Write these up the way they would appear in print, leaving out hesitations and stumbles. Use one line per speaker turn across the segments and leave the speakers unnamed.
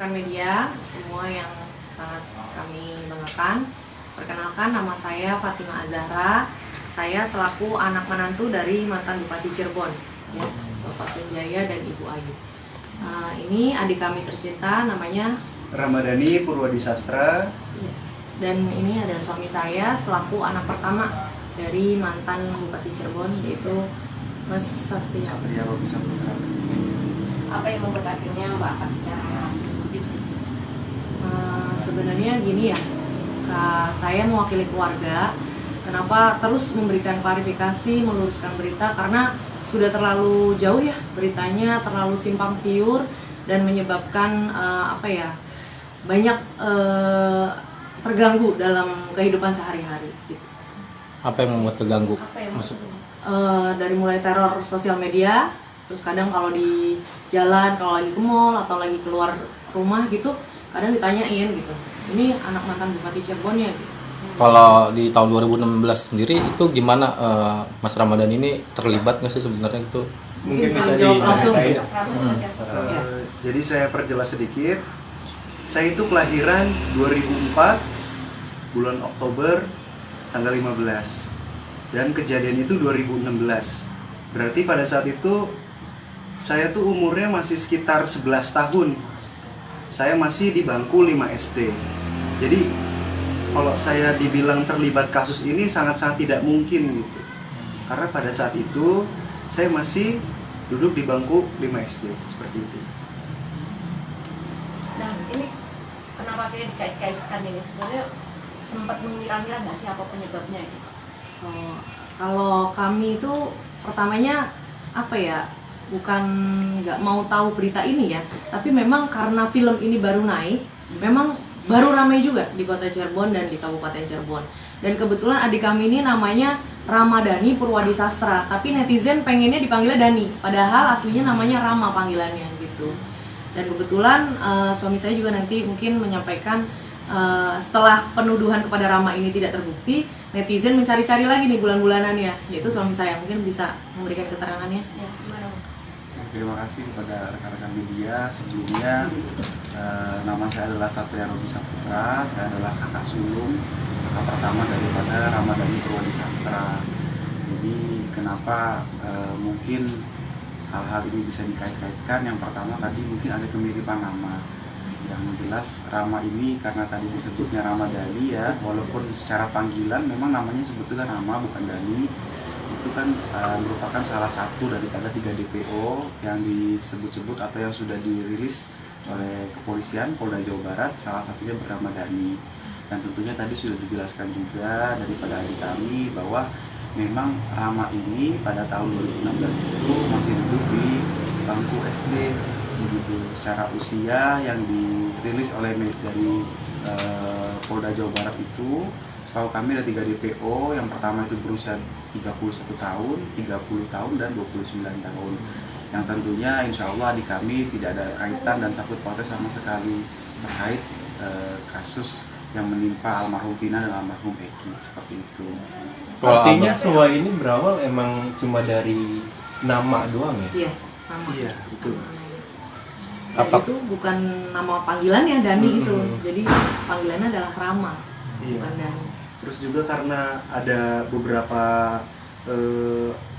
Media semua yang sangat kami banggakan. Perkenalkan, nama saya Fatima Azahra. Saya selaku anak menantu dari mantan Bupati Cirebon, ya, Bapak Sunjaya dan Ibu Ayu. Ini adik kami tercinta, namanya
Ramadhani Purwadisastra.
ya, dan ini ada suami saya selaku anak pertama dari mantan Bupati Cirebon, yaitu Mas Satria.
Satria Robi Saputra.
Apa yang membuat akhirnya Mbak angkat bicara?
Sebenarnya gini ya, saya mewakili keluarga. Kenapa terus memberikan klarifikasi, meluruskan berita, karena sudah terlalu jauh ya beritanya, terlalu simpang siur dan menyebabkan banyak terganggu dalam kehidupan sehari-hari. Gitu.
Apa yang membuat terganggu?
Dari mulai teror sosial media, terus kadang kalau di jalan, kalau lagi ke mall atau lagi keluar rumah gitu, kadang ditanyain gitu, ini anak mantan Bupati Cirebon ya gitu.
Kalau di tahun 2016 sendiri itu gimana, Mas Ramadan ini terlibat nggak sih sebenarnya itu?
Mungkin bisa jawab langsung.
Jadi saya perjelas sedikit. Saya itu kelahiran 2004 bulan Oktober tanggal 15 dan kejadian itu 2016. Berarti pada saat itu saya tuh umurnya masih sekitar 11 tahun. Saya masih di bangku 5 SD. Jadi kalau saya dibilang terlibat kasus ini sangat-sangat tidak mungkin gitu. Karena pada saat itu saya masih duduk di bangku 5 SD seperti itu.
Nah, ini kenapa akhirnya dikait-kaitkan ini? Sebenarnya sempat mengira-ngira nggak sih apa penyebabnya gitu?
Kalau kami itu pertamanya bukan nggak mau tahu berita ini ya, tapi memang karena film ini baru naik, memang baru ramai juga di kota Cirebon dan di Kabupaten Cirebon. Dan kebetulan adik kami ini namanya Ramadhani Purwadisastra, tapi netizen pengennya dipanggilnya Dani, padahal aslinya namanya Rama panggilannya gitu. Dan kebetulan suami saya juga nanti mungkin menyampaikan setelah penuduhan kepada Rama ini tidak terbukti, netizen mencari-cari lagi nih bulan-bulanannya, yaitu suami saya mungkin bisa memberikan keterangannya.
Ya, gimana?
Terima kasih kepada rekan-rekan media. Sebelumnya nama saya adalah Satria Robi Saputra. Saya adalah kakak sulung, kakak pertama daripada Ramadhani Purwadisastra. Jadi kenapa mungkin hal-hal ini bisa dikait-kaitkan? Yang pertama tadi mungkin ada kemiripan nama. Yang jelas Rama ini karena tadi disebutnya Ramadhani ya, walaupun secara panggilan memang namanya sebetulnya Rama bukan Dani. Itu kan merupakan salah satu daripada 3 DPO yang disebut-sebut atau yang sudah dirilis oleh kepolisian Polda Jawa Barat, salah satunya bernama Dani. Dan tentunya tadi sudah dijelaskan juga daripada adik kami bahwa memang Rama ini pada tahun 2016 itu masih duduk di bangku SD begitu. Secara usia yang dirilis oleh dari Polda Jawa Barat itu, setahu kami ada 3 DPO. Yang pertama itu berusia 31 tahun, 30 tahun, dan 29 tahun. Yang tentunya insya Allah adik kami tidak ada kaitan dan sangkut pautnya sama sekali terkait kasus yang menimpa almarhum Vina dan almarhum Eki, seperti itu.
Artinya semua ini berawal emang cuma dari nama doang ya?
Iya, nama.
Iya, betul.
Dan itu bukan nama panggilannya Dani itu, jadi panggilannya adalah Rama, bukan Dani.
Terus juga karena ada beberapa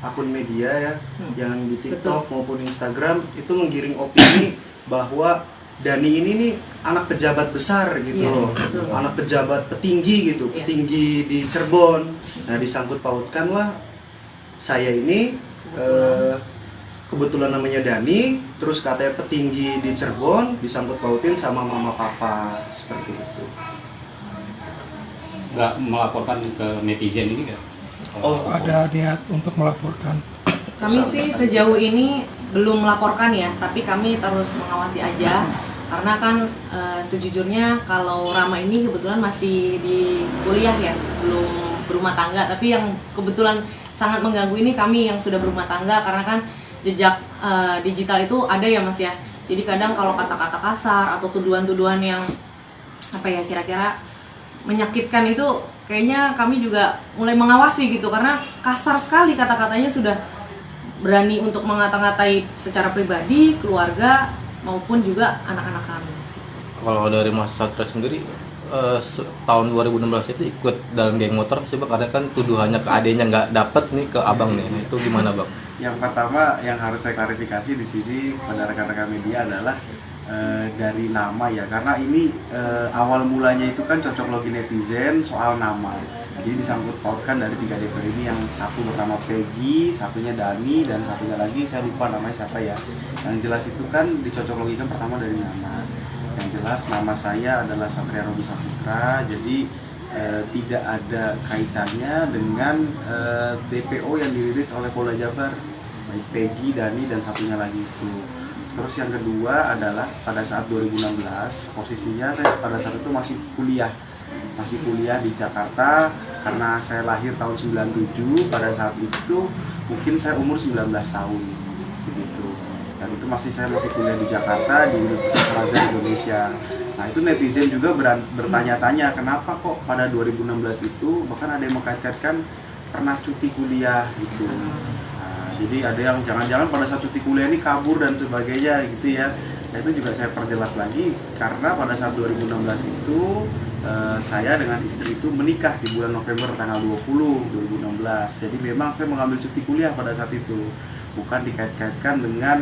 akun media ya yang di TikTok maupun Instagram itu menggiring opini bahwa Dani ini nih anak pejabat besar gitu loh, anak pejabat petinggi gitu, petinggi di Cirebon. Nah disangkut pautkanlah saya ini kebetulan namanya Dani, terus katanya petinggi di Cirebon disangkut pautin sama mama papa seperti itu.
Nggak melaporkan ke netizen ini nggak?
Ada niat untuk melaporkan.
Kami sih sejauh ini belum melaporkan ya, tapi kami terus mengawasi aja. Karena kan sejujurnya kalau Rama ini kebetulan masih di kuliah ya, belum berumah tangga. Tapi yang kebetulan sangat mengganggu ini kami yang sudah berumah tangga, karena kan jejak digital itu ada ya Mas ya. Jadi kadang kalau kata-kata kasar atau tuduhan-tuduhan yang kira-kira menyakitkan itu, kayaknya kami juga mulai mengawasi gitu, karena kasar sekali kata-katanya, sudah berani untuk mengata-ngatai secara pribadi, keluarga, maupun juga anak-anak kami.
Kalau dari Mas Satria sendiri tahun 2016 itu ikut dalam geng motor sih bang, karena kan tuduhannya ke adenya nggak dapet nih ke abang nih. Nah, itu gimana bang?
Yang pertama yang harus saya klarifikasi di sini pada rekan-rekan media adalah dari nama ya, karena ini awal mulanya itu kan cocok logi netizen soal nama. Jadi disangkut pautkan dari 3 DP ini, yang satu bernama Peggy, satunya Dani, dan satunya lagi saya lupa namanya siapa ya. Yang jelas itu kan dicocok logikan pertama dari nama. Yang jelas nama saya adalah Satria Robi Saputra, jadi tidak ada kaitannya dengan DPO yang dirilis oleh Polda Jabar, baik Peggy, Dani, dan satunya lagi itu. Terus yang kedua adalah pada saat 2016, posisinya saya pada saat itu masih kuliah di Jakarta, karena saya lahir tahun 97. Pada saat itu mungkin saya umur 19 tahun begitu. Dan itu saya masih kuliah di Jakarta di Universitas Al-Azhar Indonesia. Nah, itu netizen juga bertanya-tanya kenapa kok pada 2016 itu bahkan ada yang mengkaitkan pernah cuti kuliah gitu. Nah, jadi ada yang jangan-jangan pada saat cuti kuliah ini kabur dan sebagainya gitu ya. Nah, itu juga saya perjelas lagi, karena pada saat 2016 itu saya dengan istri itu menikah di bulan November tanggal 20 2016. Jadi memang saya mengambil cuti kuliah pada saat itu, bukan dikait-kaitkan dengan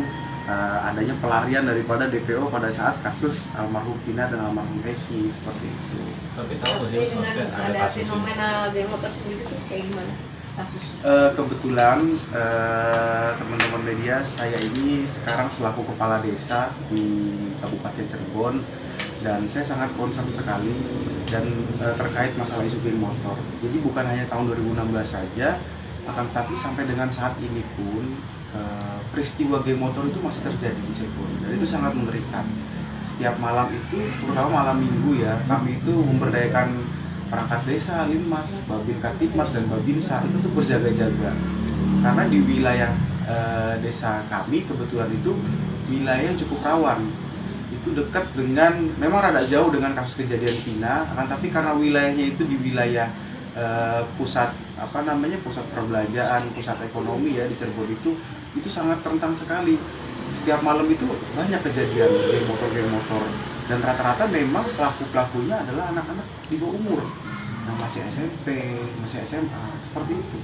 adanya pelarian daripada DPO pada saat kasus almarhum Vina dan almarhum Eki, seperti itu.
Tapi dengan ada fenomena geng motor sendiri tuh kayak gimana kasus?
Kebetulan teman-teman media, saya ini sekarang selaku kepala desa di Kabupaten Cirebon, dan saya sangat concern sekali dan terkait masalah isu geng motor. Jadi bukan hanya tahun 2016 saja, akan tetapi sampai dengan saat ini pun peristiwa geng motor itu masih terjadi di Cirebon, dan itu sangat mengerikan. Setiap malam itu, terutama malam minggu ya, kami itu memberdayakan perangkat desa, Linmas, Babin Katipmas, dan Babinsa itu tuh berjaga-jaga. Karena di wilayah desa kami kebetulan itu wilayah yang cukup rawan. Itu dekat dengan, memang rada jauh dengan kasus kejadian Vina, akan tapi karena wilayahnya itu di wilayah pusat pusat perbelanjaan, pusat ekonomi ya di Cirebon itu sangat rentan sekali. Setiap malam itu banyak kejadian geng motor, dan rata-rata memang pelakunya adalah anak-anak di bawah umur yang masih SMP, masih SMA, seperti itu.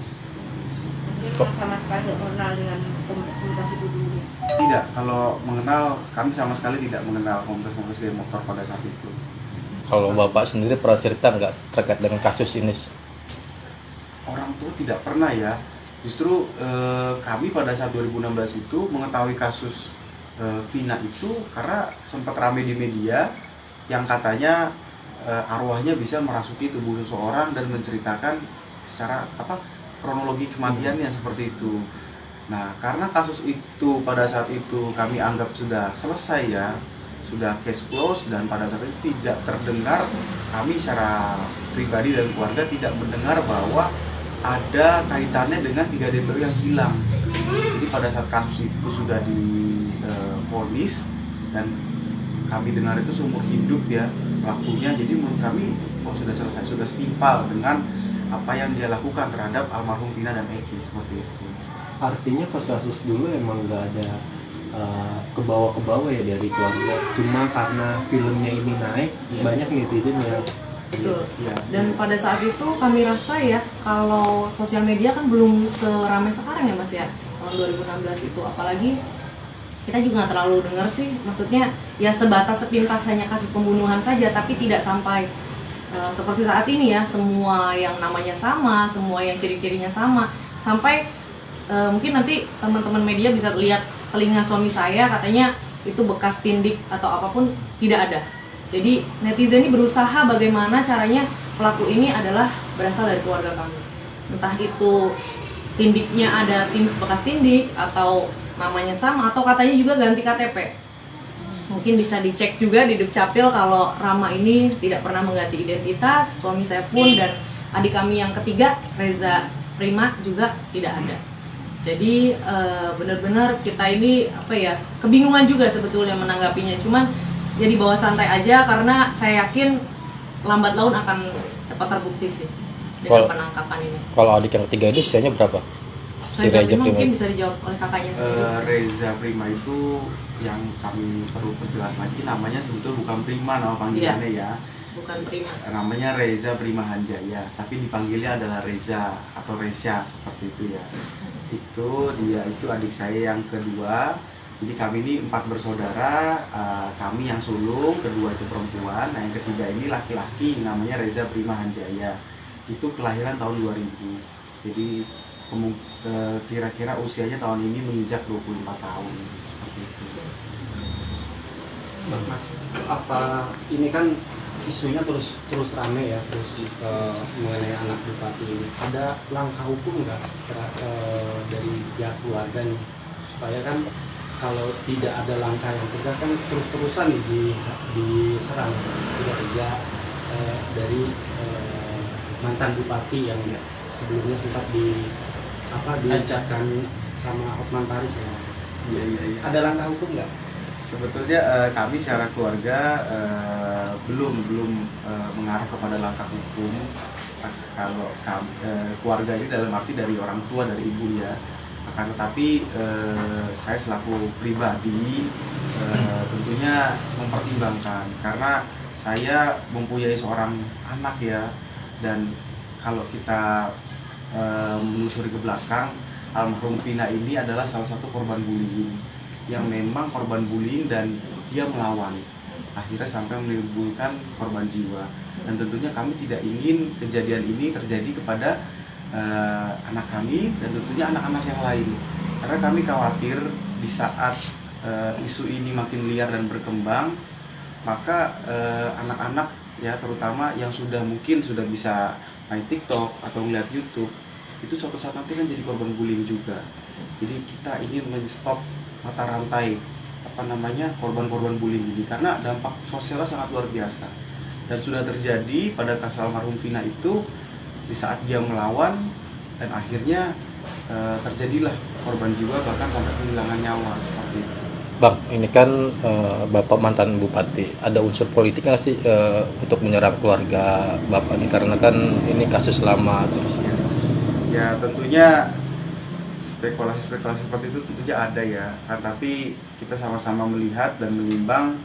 Jadi sama sekali nggak mengenal dengan komunitas itu dulu?
Tidak, kalau mengenal, kami sama sekali tidak mengenal komunitas geng motor pada saat itu.
Kalau bapak sendiri pernah cerita nggak terkait dengan kasus ini?
Orang tua tidak pernah ya. Justru kami pada saat 2016 itu mengetahui kasus Vina itu karena sempat ramai di media yang katanya arwahnya bisa merasuki tubuh seseorang dan menceritakan secara kronologi kematiannya seperti itu. Nah, karena kasus itu pada saat itu kami anggap sudah selesai ya, sudah case close, dan pada saat itu tidak terdengar, kami secara pribadi dan keluarga tidak mendengar bahwa ada kaitannya dengan 3 DPO yang hilang. Jadi pada saat kasus itu sudah divonis dan kami dengar itu seumur hidup ya pelakunya, jadi menurut kami sudah selesai, sudah setimpal dengan apa yang dia lakukan terhadap almarhum Vina dan Eki, seperti itu.
Artinya pas kasus dulu emang nggak ada ke bawah ya dari keluarga, cuma karena filmnya ini naik banyak netizen yang
Betul.
Ya.
Dan pada saat itu kami rasa ya, kalau sosial media kan belum seramai sekarang ya Mas ya, tahun 2016 itu. Apalagi kita juga nggak terlalu dengar sih, maksudnya ya sebatas sepintas hanya kasus pembunuhan saja, tapi tidak sampai seperti saat ini ya, semua yang namanya sama, semua yang ciri-cirinya sama. Sampai mungkin nanti teman-teman media bisa lihat telinga suami saya, katanya itu bekas tindik atau apapun, tidak ada. Jadi netizen ini berusaha bagaimana caranya pelaku ini adalah berasal dari keluarga kami. Entah itu tindiknya ada bekas tindik, atau namanya sama, atau katanya juga ganti KTP. Mungkin bisa dicek juga di Dukcapil kalau Rama ini tidak pernah mengganti identitas, suami saya pun, dan adik kami yang ketiga, Reza Prima, juga tidak ada. Jadi benar-benar kita ini kebingungan juga sebetulnya menanggapinya. Cuman jadi bawa santai aja, karena saya yakin lambat laun akan cepat terbukti sih dengan penangkapan ini.
Kalau adik yang ketiga ini usianya berapa? Si
Reza
Reza
Prima
Prima.
mungkin bisa dijawab oleh kakaknya sendiri.
Reza Prima itu yang kami perlu perjelas lagi, namanya sebetulnya bukan Prima nama panggilannya ya.
Bukan Prima.
Namanya Reza Prima Hanjaya, tapi dipanggilnya adalah Reza atau Resya seperti itu ya. Dia itu adik saya yang kedua. Jadi kami ini 4 bersaudara, kami yang sulung, kedua itu perempuan, nah yang ketiga ini laki-laki namanya Reza Prima Hanjaya. Itu kelahiran tahun 2000. Jadi kira-kira usianya tahun ini menginjak 24 tahun seperti itu.
Mas, apa ini kan isunya terus rame ya, mengenai anak bupati ini. Ada langkah hukum nggak dari pihak keluarga nih, supaya kan kalau tidak ada langkah yang tegas kan terus-terusan nih diserang keluarga dari mantan bupati yang sebelumnya sempat diucapkan sama Hotman Paris ya Mas.
Iya.
Ada langkah hukum nggak?
Sebetulnya kami secara keluarga belum mengarah kepada langkah hukum. Kalau keluarga ini dalam arti dari orang tua, dari ibu ya. Akan tetapi saya selaku pribadi tentunya mempertimbangkan, karena saya mempunyai seorang anak ya, dan kalau kita menelusuri ke belakang, almarhum Vina ini adalah salah satu korban bullying, yang memang korban bullying dan dia melawan, akhirnya sampai menimbulkan korban jiwa. Dan tentunya kami tidak ingin kejadian ini terjadi kepada anak kami dan tentunya anak-anak yang lain, karena kami khawatir di saat isu ini makin liar dan berkembang, maka anak-anak ya terutama yang mungkin sudah bisa main TikTok atau melihat YouTube, itu suatu saat nanti kan jadi korban bullying juga. Jadi kita ingin men-stop mata rantai korban-korban bullying ini, karena dampak sosialnya sangat luar biasa dan sudah terjadi pada kasus almarhum Vina itu. Di saat dia melawan dan akhirnya terjadilah korban jiwa, bahkan sampai kehilangan nyawa seperti itu.
Bang, ini kan Bapak mantan bupati, ada unsur politiknya nggak sih untuk menyerang keluarga Bapak ini, karena kan ini kasus lama terus.
Ya tentunya spekulasi-spekulasi seperti itu tentunya ada ya, tapi kita sama-sama melihat dan menimbang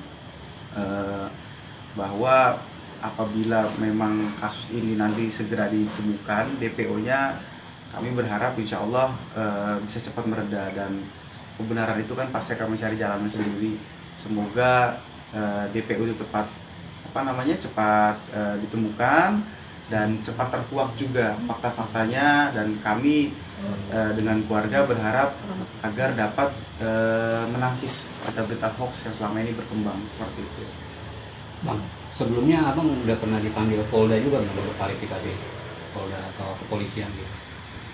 bahwa apabila memang kasus ini nanti segera ditemukan DPO-nya, kami berharap insya Allah bisa cepat mereda, dan kebenaran itu kan pasti akan mencari jalannya sendiri. Semoga DPO itu cepat ditemukan dan cepat terkuak juga fakta-faktanya, dan kami dengan keluarga berharap agar dapat menangkis berita-berita hoax yang selama ini berkembang seperti itu.
Bang, sebelumnya abang udah pernah dipanggil Polda juga untuk berklarifikasi, Polda atau kepolisian gitu?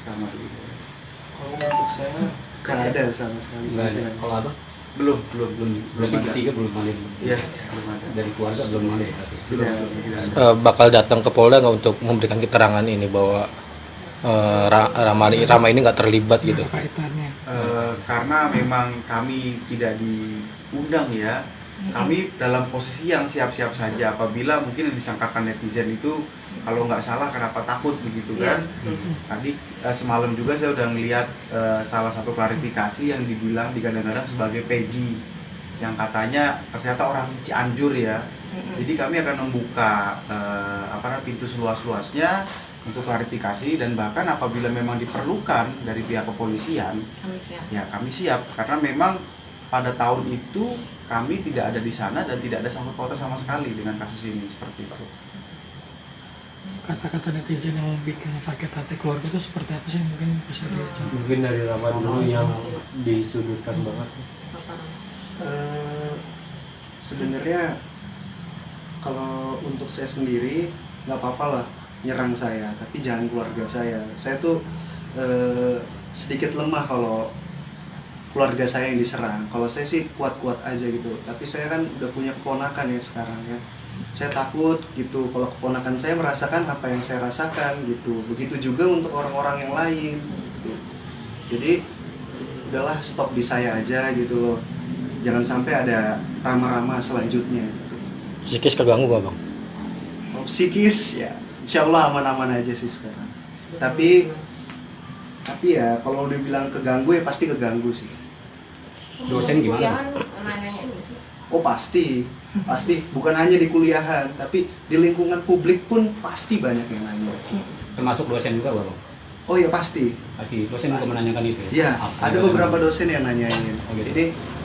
Sama itu.
Kalau untuk saya nggak ada sama sekali.
Nggak ada. Kalau abang
Belum
ada. Tiga belum ada.
Iya, belum ada.
Dari keluarga belum ada.
Tidak ada.
Bakal datang ke Polda nggak untuk memberikan keterangan ini bahwa Rama ini nggak terlibat gitu?
Kaitannya.
Karena memang kami tidak diundang ya. Kami dalam posisi yang siap-siap saja apabila mungkin yang disangkakan netizen itu kalau nggak salah kenapa takut begitu kan. Tadi semalam juga saya udah ngelihat salah satu klarifikasi yang dibilang digadang-gadang sebagai Peggy, yang katanya ternyata orang Cianjur ya. Jadi kami akan membuka pintu seluas-luasnya untuk klarifikasi, dan bahkan apabila memang diperlukan dari pihak kepolisian, kami siap, karena memang pada tahun itu kami tidak ada di sana dan tidak ada sangkut pautnya sama sekali dengan kasus ini seperti itu.
Kata-kata netizen yang bikin sakit hati keluarga itu seperti apa sih, mungkin bisa dijawab?
Mungkin dari Rama dulu yang disudutkan banget.
Sebenarnya kalau untuk saya sendiri nggak apa-apa lah nyerang saya, tapi jangan keluarga saya. Saya tuh sedikit lemah kalau keluarga saya yang diserang. Kalau saya sih kuat-kuat aja gitu, tapi saya kan udah punya keponakan ya sekarang ya. Saya takut gitu kalau keponakan saya merasakan apa yang saya rasakan gitu. Begitu juga untuk orang-orang yang lain gitu. Jadi udahlah, stop di saya aja gitu loh. Jangan sampai ada rama-rama selanjutnya gitu.
Psikis keganggu gak bang?
Kalau psikis ya insya Allah aman-aman aja sih sekarang. Tapi Tapi ya kalau dibilang keganggu ya pasti keganggu sih.
Dosen gimana?
Kuliahan nanya ini sih.
Oh pasti, bukan hanya di kuliahan, tapi di lingkungan publik pun pasti banyak yang nanya.
Termasuk dosen juga Bang?
Oh ya pasti.
Pasti dosen juga
Pasti.
menanyakan itu ya?
Iya,
Apa
ada
yang
beberapa
menanyakan?
dosen yang nanyain.
Oh, gitu.
Ini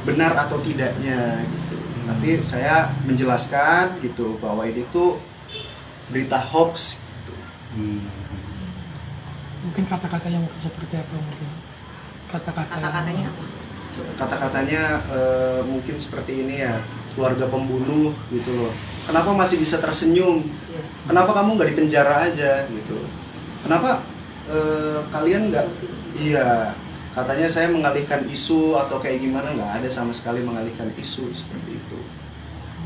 benar atau tidaknya gitu. Tapi saya menjelaskan gitu bahwa ini tuh berita hoax. Gitu.
Hmm.
Mungkin kata-katanya mungkin seperti apa mungkin?
Kata-katanya apa?
Kata-katanya mungkin seperti ini ya, keluarga pembunuh gitu loh. Kenapa masih bisa tersenyum? Kenapa kamu nggak dipenjara aja gitu? Kenapa kalian nggak? Iya, katanya saya mengalihkan isu atau kayak gimana? Nggak ada sama sekali mengalihkan isu seperti itu.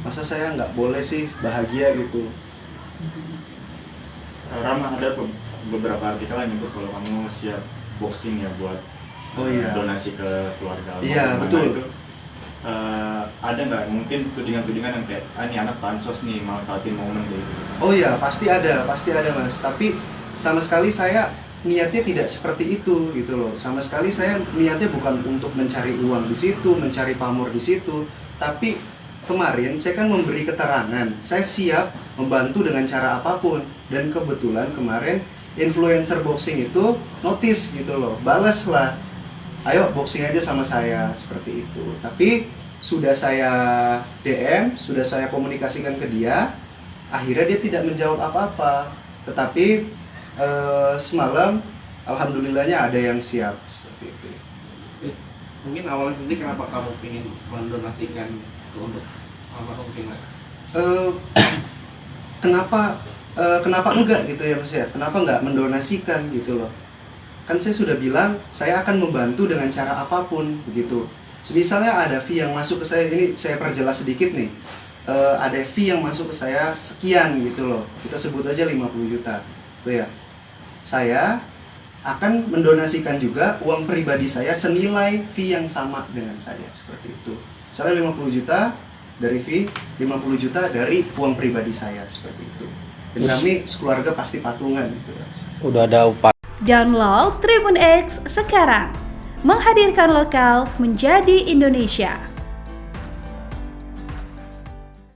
Masa saya nggak boleh sih bahagia gitu?
Rama, ada beberapa artikel yang menyebut kalau kamu siap boxing ya buat
Oh iya.
donasi ke keluarga.
Iya,
Gimana
betul.
Itu, ada nggak mungkin tudingan-tudingan yang kayak ini anak pansos nih manfaatin momen gitu?
Oh iya, pasti ada mas. Tapi sama sekali saya niatnya tidak seperti itu gitu loh. Sama sekali saya niatnya bukan untuk mencari uang di situ, mencari pamor di situ. Tapi kemarin saya kan memberi keterangan, saya siap membantu dengan cara apapun. Dan kebetulan kemarin influencer boxing itu notice gitu loh, balas lah, ayo boxing aja sama saya seperti itu. Tapi sudah saya DM, sudah saya komunikasikan ke dia, akhirnya dia tidak menjawab apa-apa. Tetapi semalam alhamdulillahnya ada yang siap seperti itu.
Mungkin awalnya sendiri kenapa kamu ingin mendonasikan itu untuk almarhum Kimat?
Kenapa enggak gitu ya mas ya? Kenapa enggak mendonasikan gitu loh? Kan saya sudah bilang saya akan membantu dengan cara apapun begitu. Misalnya ada fee yang masuk ke saya, ini saya perjelas sedikit nih. Ada fee yang masuk ke saya sekian gitu loh. Kita sebut aja 50 juta. Tuh ya. Saya akan mendonasikan juga uang pribadi saya senilai fee yang sama dengan saya seperti itu. Misalnya 50 juta dari fee, 50 juta dari uang pribadi saya seperti itu. Dan kami sekeluarga pasti patungan gitu.
Udah ada upaya.
Download Tribun X sekarang. Menghadirkan lokal menjadi Indonesia.